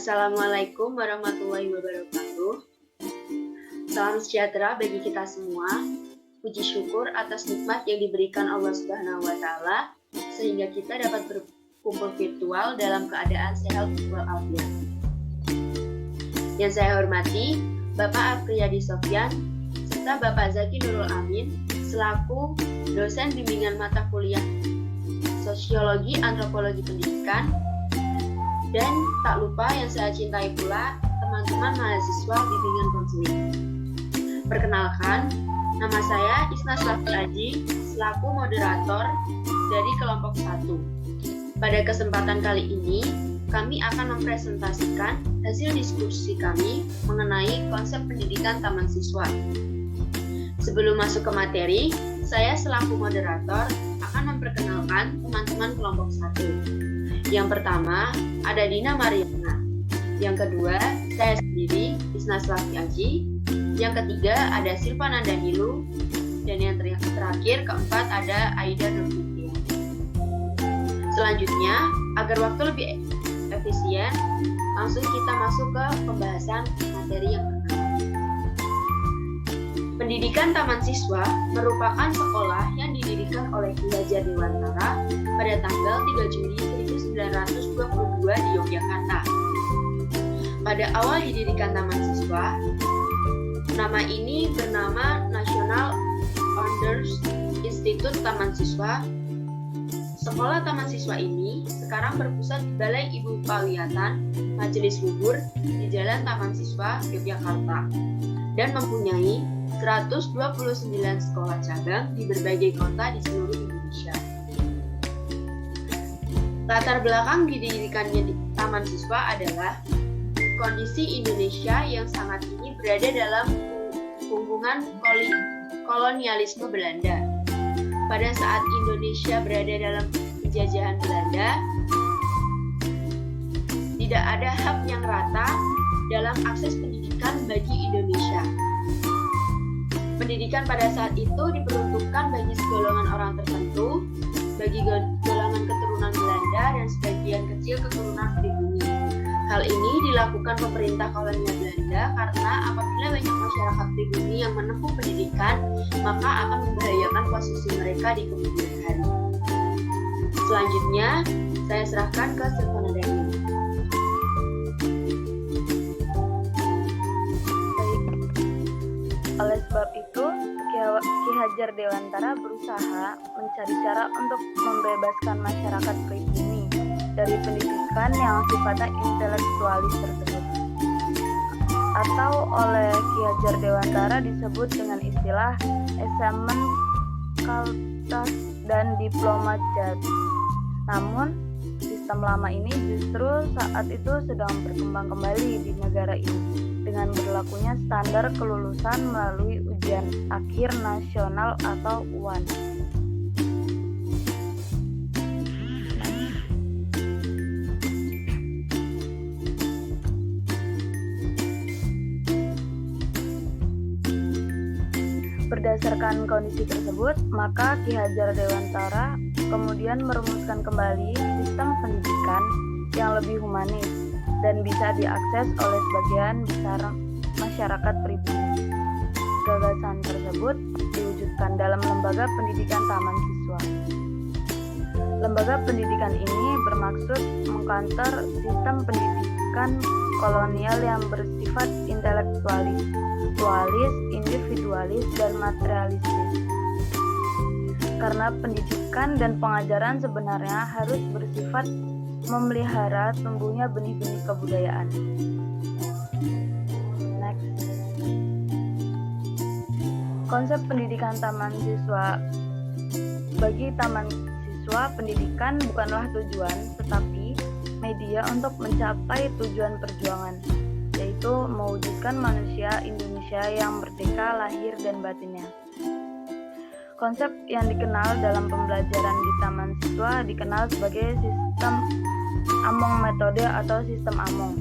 Assalamualaikum warahmatullahi wabarakatuh. Salam sejahtera bagi kita semua. Puji syukur atas nikmat yang diberikan Allah Subhanahu wa Ta'ala sehingga kita dapat berkumpul virtual dalam keadaan sehat walafiat. Yang saya hormati Bapak Afriyadi Sofyan serta Bapak Zaki Nurul Amin selaku dosen bimbingan mata kuliah Sosiologi Antropologi Pendidikan. Dan tak lupa yang saya cintai pula teman-teman mahasiswa bimbingan konseling. Perkenalkan, nama saya Isna Slafi Aji selaku moderator dari kelompok 1. Pada kesempatan kali ini, kami akan mempresentasikan hasil diskusi kami mengenai konsep pendidikan taman siswa. Sebelum masuk ke materi, saya selaku moderator akan memperkenalkan teman-teman kelompok 1. Yang pertama, ada Dina Mariana. Yang kedua, saya sendiri, Isna Slafi Aji. Yang ketiga, ada Silvana Danilu. Dan yang terakhir, keempat, ada Aida Nurfitia. Selanjutnya, agar waktu lebih efisien, langsung kita masuk ke pembahasan materi yang pertama. Pendidikan Taman Siswa merupakan sekolah yang didirikan oleh Ki Hajar Dewantara pada tanggal 3 Juli 1922 di Yogyakarta. Pada awal didirikan Taman Siswa, nama ini bernama National Founders Institute Taman Siswa. Sekolah Taman Siswa ini sekarang berpusat di Balai Ibu Pawiyatan Majelis Luhur di Jalan Taman Siswa, Yogyakarta, dan mempunyai 129 sekolah cabang di berbagai kota di seluruh Indonesia. Latar belakang didirikannya di Taman Siswa adalah kondisi Indonesia yang sangat ini berada dalam punggungan kolonialisme Belanda. Pada saat Indonesia berada dalam penjajahan Belanda, tidak ada hak yang rata dalam akses pendidikan bagi Indonesia. Pendidikan pada saat itu diperuntukkan bagi segolongan orang tertentu, bagi golongan keturunan Belanda dan sebagian kecil keturunan pribumi. Hal ini dilakukan pemerintah kolonial Belanda karena apabila banyak masyarakat pribumi yang menempuh pendidikan, maka akan membahayakan posisi mereka di kemudian hari. Selanjutnya, saya serahkan ke Silvana Danilu. Oleh sebab itu, Ki Hajar Dewantara berusaha mencari cara untuk membebaskan masyarakat pribumi dari pendidikan yang sifatnya intelektualis tersebut, atau oleh Ki Hajar Dewantara disebut dengan istilah Examen Kaltas dan Diploma Jat. Namun, sistem lama ini justru saat itu sedang berkembang kembali di negara ini dengan berlakunya standar kelulusan melalui ujian akhir nasional atau UAN. Berdasarkan kondisi tersebut, maka Ki Hajar Dewantara kemudian merumuskan kembali sistem pendidikan yang lebih humanis dan bisa diakses oleh sebagian besar masyarakat pribumi. Gagasan tersebut diwujudkan dalam Lembaga Pendidikan Taman Siswa. Lembaga pendidikan ini bermaksud mengcounter sistem pendidikan kolonial yang bersifat intelektualis, individualis, dan materialistis. Karena pendidikan dan pengajaran sebenarnya harus bersifat memelihara tumbuhnya benih-benih kebudayaan. Next. Konsep pendidikan taman siswa. Bagi taman siswa, pendidikan bukanlah tujuan, tetapi media untuk mencapai tujuan perjuangan, yaitu mewujudkan manusia Indonesia yang merdeka lahir dan batinnya. Konsep yang dikenal dalam pembelajaran di taman siswa dikenal sebagai sistem Among metode atau sistem Among,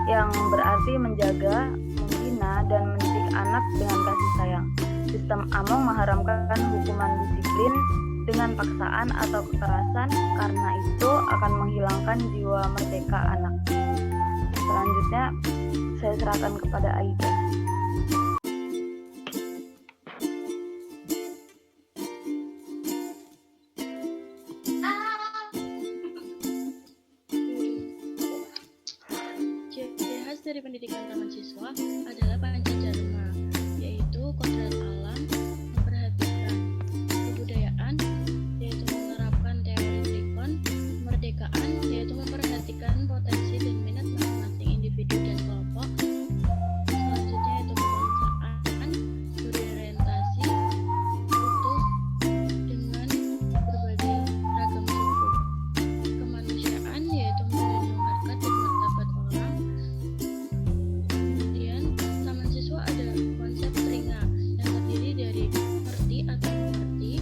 yang berarti menjaga, membina, dan mendidik anak dengan kasih sayang. Sistem Among mengharamkan hukuman disiplin dengan paksaan atau kekerasan, karena itu akan menghilangkan jiwa merdeka anak. Selanjutnya saya serahkan kepada Aida. Ciri khas dari pendidikan taman siswa adalah Pancajarma, yaitu kodrat alam, memperhatikan kebudayaan, yaitu menerapkan teori Trikon, kemerdekaan, yaitu memperhatikan potensi dan minat masing-masing individu dan kelompok. Selanjutnya yaitu kebangsaan, berorientasi utuh dengan berbagai ragam suku. Kemanusiaan yaitu menjunjung harkat dan martabat orang. Kemudian taman siswa ada konsep teringa yang terdiri dari ngerti atau mengerti,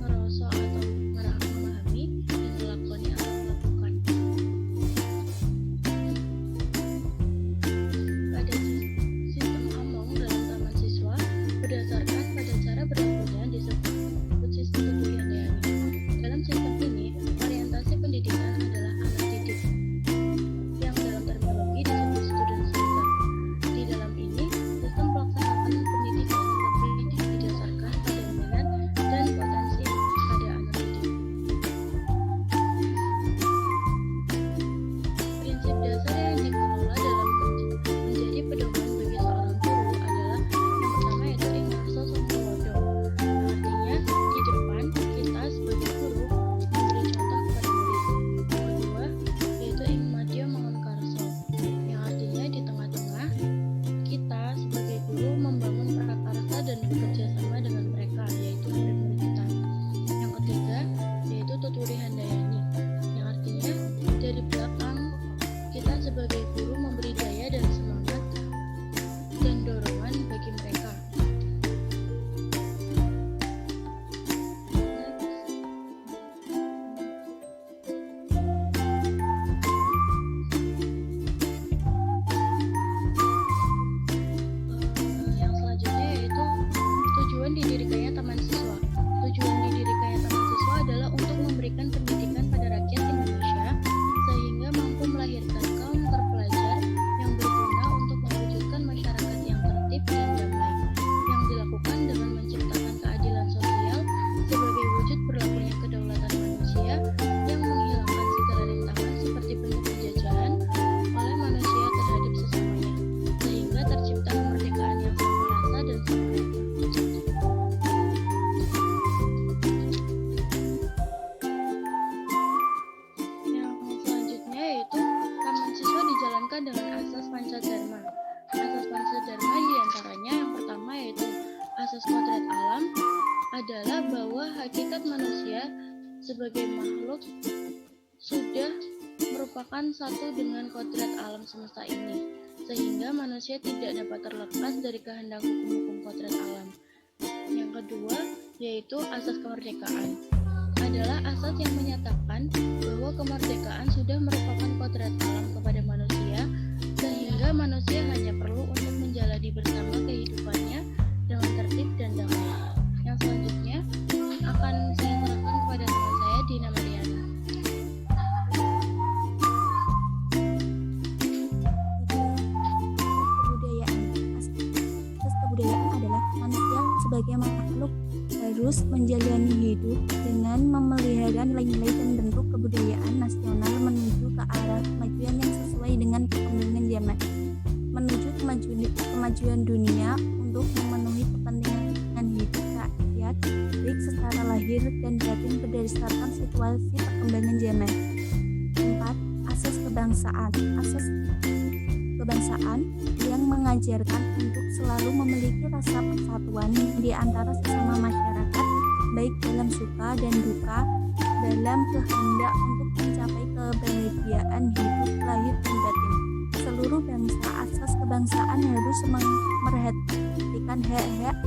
ngeroso atau memahami, dan ngelakoni atau melakukan. Pada sistem Among dalam taman siswa berdasarkan pada cara berlakunya disebut sistem Tuturi Handayani. Dalam sistem ini, orientasi pendidikan adalah anak didik, yang dalam terminologi disebut student center. Di dalam ini, sistem pelaksanaan pendidikan lebih didasarkan pada minat dan potensi pada anak didik. Prinsip dasar yang dikelola dalam menjadi pedoman bagi seorang guru adalah yang pertama yaitu Ingarso Sumberwodo, yang artinya di depan kita sebagai guru memberi contoh kepada murid. Yang kedua yaitu Ingmadio Mangunkarso, yang artinya di tengah-tengah kita sebagai guru membangun prakarsa dan bekerja sama dengan mereka, yaitu murid-murid kita. Yang ketiga yaitu Tuturi Handayani, yang artinya dari belakang kita sebagai guru memberi daya dan semangat dan dorongan bagi mereka. Yang selanjutnya yaitu tujuan didirikannya taman siswa. Tujuan didirikannya taman siswa adalah untuk memberikan pendidikan pada rakyat Indonesia sehingga mampu melahirkan kaum terpelajar yang berguna untuk mewujudkan masyarakat yang tertib dan damai, yang dilakukan dengan menciptakan keadilan sosial sebagai wujud berlakunya kedaulatan manusia yang menghilangkan segala rintangan seperti bentuk penjajahan oleh manusia terhadap sesamanya, sehingga tercipta kemerdekaan yang sama rasa dan sama rata. Yang selanjutnya yaitu taman siswa dijalankan dengan asas Pancadharma. Asas Pancadharma diantaranya yang pertama yaitu asas kodrat alam adalah bahwa hakikat manusia sebagai makhluk sudah merupakan satu dengan kodrat alam semesta ini, sehingga manusia tidak dapat terlepas dari kehendak hukum-hukum kodrat alam. Yang kedua yaitu asas kemerdekaan, adalah asas yang menyatakan bahwa kemerdekaan sudah merupakan kodrat alam kepada manusia, sehingga manusia hanya perlu untuk menjalani bersama kehidupannya dengan tertib dan damai. Yang selanjutnya akan saya serahkan kepada teman saya Dina Mariana. Kebudayaan. Asas kebudayaan adalah manusia sebagai makhluk harus menjalani hidup dengan memelihara nilai-nilai dan bentuk kebudayaan nasional menuju ke arah kemajuan yang sesuai dengan perkembangan zaman, menuju kemajuan dunia untuk memenuhi kepentingan hidup rakyat baik secara lahir dan batin berdasarkan situasi perkembangan zaman. 4. Asas kebangsaan. Asas kebangsaan yang mengajarkan untuk selalu memiliki rasa persatuan di antara sesama masyarakat, baik dalam suka dan duka, dalam kehendak untuk mencapai kebahagiaan hidup lahir dan batin. Seluruh bangsa, asas kebangsaan harus memperhatikan hak-hak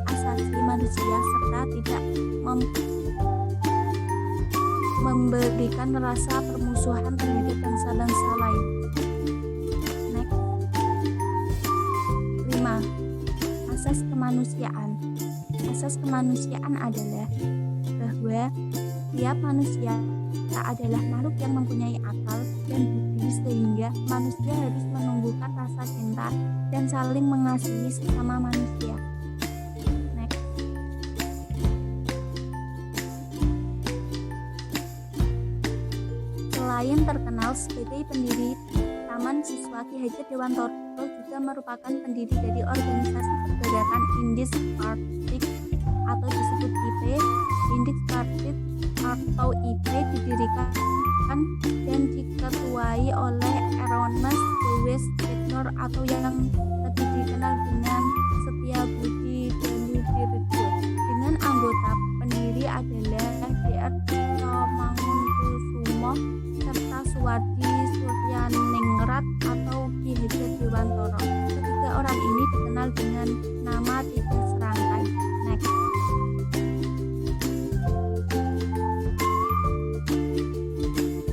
asasi manusia serta tidak memberikan rasa permusuhan terhadap bangsa-bangsa lain. Next. 5. Asas kemanusiaan. Asas kemanusiaan adalah bahwa tiap manusia adalah makhluk yang mempunyai akal dan budi sehingga manusia harus menumbuhkan rasa cinta dan saling mengasihi sesama manusia. Next. Selain terkenal sebagai pendiri Taman Siswa, Ki Hajar Dewantoro juga merupakan pendiri dari organisasi pergerakan Indies Arctic atau disebut IP. Indies Arctic atau IP didirikan dan diketuai oleh Ernest Lewis Taylor atau yang lebih dikenal dengan Setiabudi Danudirjo, dengan anggota pendiri adalah Dr. Mangunkusumo serta Suwardi Suryaningrat atau Ki Hajar Dewantoro. Ketiga orang ini dikenal dengan nama Tiga Serangkai. Next.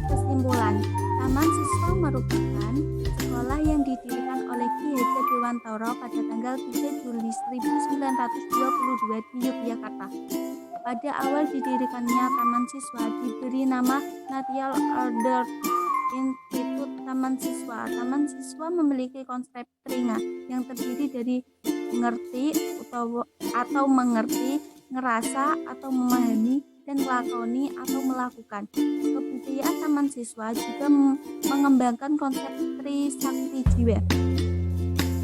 Kesimpulan, Taman Siswa merupakan sekolah yang didirikan oleh Ki Hajar Dewantoro pada tanggal 3 Juli 1922 di Yogyakarta. Pada awal didirikannya Taman Siswa diberi nama National Order Institute Taman Siswa. Taman Siswa memiliki konsep teringat yang terdiri dari ngerti atau mengerti, ngerasa atau memahami, dan lakoni atau melakukan. Kebudayaan Taman Siswa juga mengembangkan konsep Trisakti Jiwa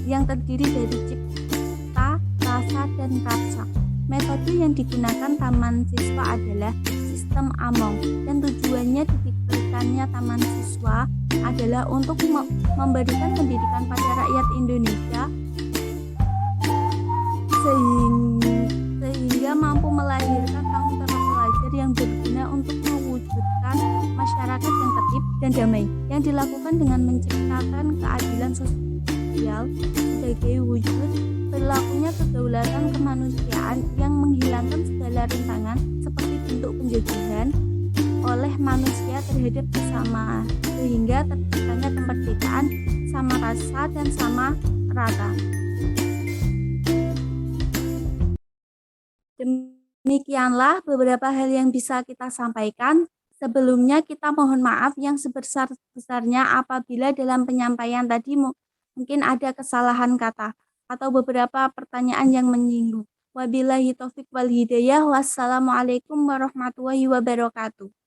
yang terdiri dari cipta, rasa, dan rapsa. Metode yang digunakan Taman Siswa adalah sistem Among, dan tujuannya didirikannya Taman Siswa adalah untuk memberikan pendidikan pada rakyat Indonesia sehingga mampu melahirkan kaum terpelajar yang berguna untuk mewujudkan masyarakat yang tertib dan damai, yang dilakukan dengan menciptakan keadilan sosial sebagai wujud berlakunya kedaulatan kemanusiaan yang menghilangkan segala rintangan seperti bentuk penjajahan oleh manusia terhadap sesama, sehingga terciptanya kemerdekaan sama rasa dan sama rata. Demikianlah beberapa hal yang bisa kita sampaikan. Sebelumnya kita mohon maaf yang sebesar-besarnya apabila dalam penyampaian tadi mungkin ada kesalahan kata atau beberapa pertanyaan yang menyinggung. Wabillahi taufik wal hidayah. Wassalamualaikum warahmatullahi wabarakatuh.